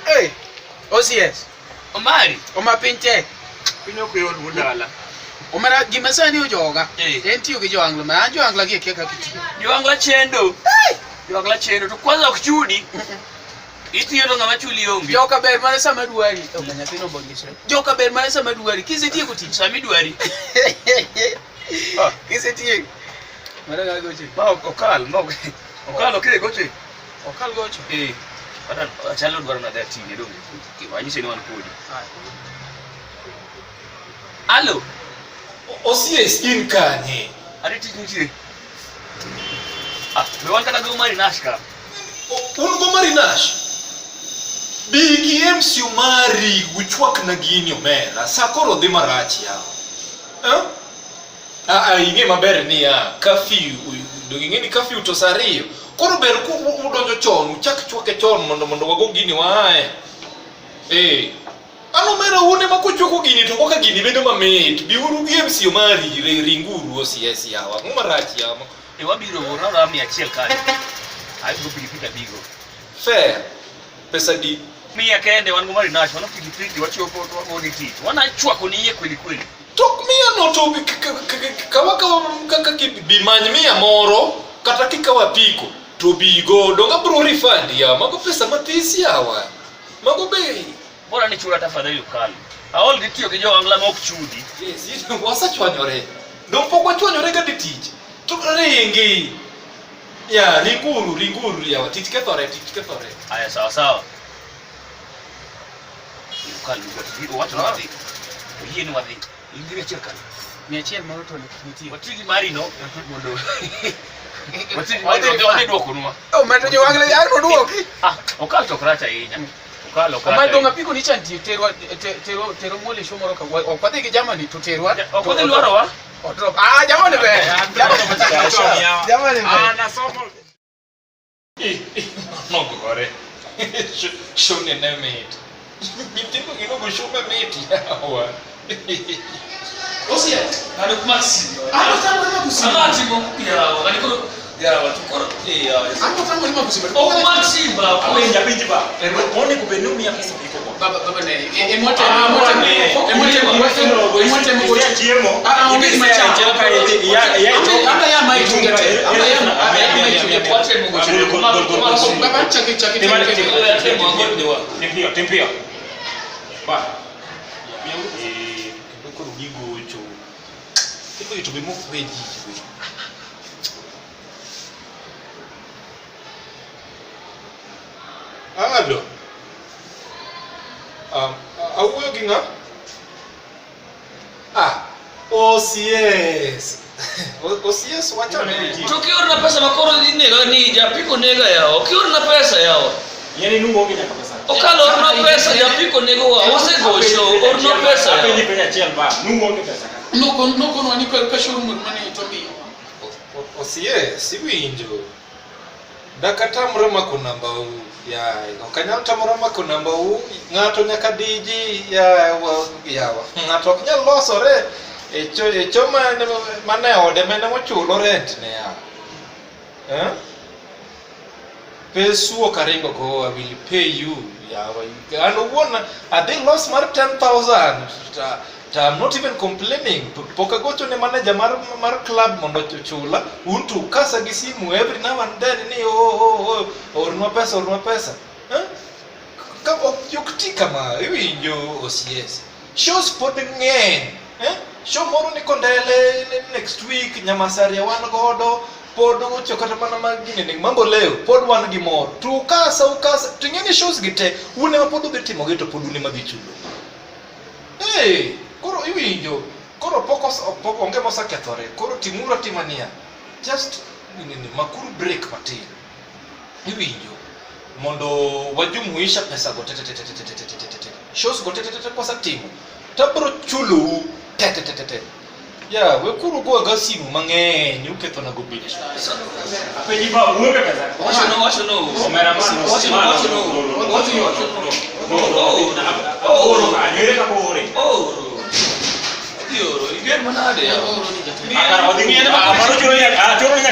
Hey, OCS. Omari. Omapinche. Pinyo ko yon mudala. Omara gimasani ujoga. Entiyo ki joangla, ma joangla gi keka kiti. Joangla chendo. Joangla chendo to kwanza kuchudi. Itiyo ndo ngama chuli yombi. Joka ber mane sama duari. Okanya tino bongisho. Joka ber mane sama duari. Kisetie kuti. Sami duari. Kisetie. Mara ga goche. Ma okal, ma okal okire goche. Okal goche. Ada chalo dwaro na dati ne do. Wanyise ni wan kodi. Allo. OCS in kanye. Ari tiji. Me wan kana go mari nashka. Un go mari nash. Bigi MC umari uchwak na gini omera. Sakoro de marachi yao. Inge maber ni ya curfew. Doginge ni curfew to sario. Koro ber ku udonjo chon, uchak chwake chon mondo wago gini wae. Ano mera une makuchwako gini to koka gini bedo mamit. Biuru gi MC umari ringuru OCS yawa. Ngumarachi yawa. Wabiro wona rami achiel kani. Ai go pikipiki bigo. Fair. Pesa di. Mia kende wan go mari nash, wan pikipiki wachiwo poto wagoni tich. Wana chwako ni ye kweli. Tok mia no to kaka bimany mia moro kata kikawa piko to bigo donga bro refund ya mago pesa matisi yawa. Mago be. Bora ni chura tafadhali ukali. Aol gitiyo ki joangla mok chudi. Yes, wasachwanyore. Dong pok wachwanyore ga tich. To ringi. Ya, ringuru yawa. Tich kethore. Aya sawa. Ukali wacho nadi. Yini wadi. Ingire cheka. Miachiel moro to nitie. Watigi mari no mondo. Watigi dwoko numa. Mato joangla yaro duoki. Okal to kracha inya. Okal. Mato ngapiko ni chanti tero mole shomoro ka. Okwadhi gi Germany to terwa. Okwadhi luoro wa? Odrop. Jamani be. Jamani be. Na somo. Mongo gore. Shone na mate. Bitiko gino shome mate yawa. OCS. Hadi kumasi. Tangu kusema. Amati mo yawa. Kaniko yawa tukoro. Tangu lima kusema. Kumasi ba. Apenja ba. One kubenumi ya pesa biko kwa. Baba ne. Emote mo. GMO. Ibi macha. Ya mai tungete. Wache mo gocho. Baba chaki. Tempio. Ba. Ndoko rudigo cho. Tipo itu bemo kweji. Allo. Awuyo ginga? OCS. OCS wacha ni. Tukiwa na pesa makoro ni japiko nega yao. Ukiwa na pesa yao. Yani nungo ngi pesa. Okalo orno pesa japiko nego wa ose gosho orno pesa. Apenji penya chiel ba. Nungo ngi pesa. Noko wani ka showroom mane itombi. OCS iwinjo. Dakatamre mako namba ya okanyal tamre mako namba ngato nyaka diji yawa. Ngato nyal losore echo mane ode mene mochulo rent ne ya. Pesuo karingo go, I will pay you. And one, I think lost mar 10,000. I'm not even complaining. Poka go to the manager mar club mondo chula. Untu kasa gisimu every now and then ni or no pesa. Come yukti kama iwi njo OCS. Shows potting in. Show moro ni kondele next week nyamasaria wan godo. Pod chokata mana magine ni mambo leo pod wan gi mor tu ukasa tingeni shows gite une mapodo betimo geto pod une madhichulo koro iwinjo koro poko onge mosakethore koro timuro timania just nini makuru break patin iwinjo mondo wajumuisha pesa go tete shows go tete kosa timo tabro chulo tete ya wekuru go gasimu mang'eny uketho na go bidish Apenji ba uwe pesa. Wacho no. Omera mano. Wacho no. Anyere ka bore. Dioro, igen manade ya. Akara odingi. Choro nya.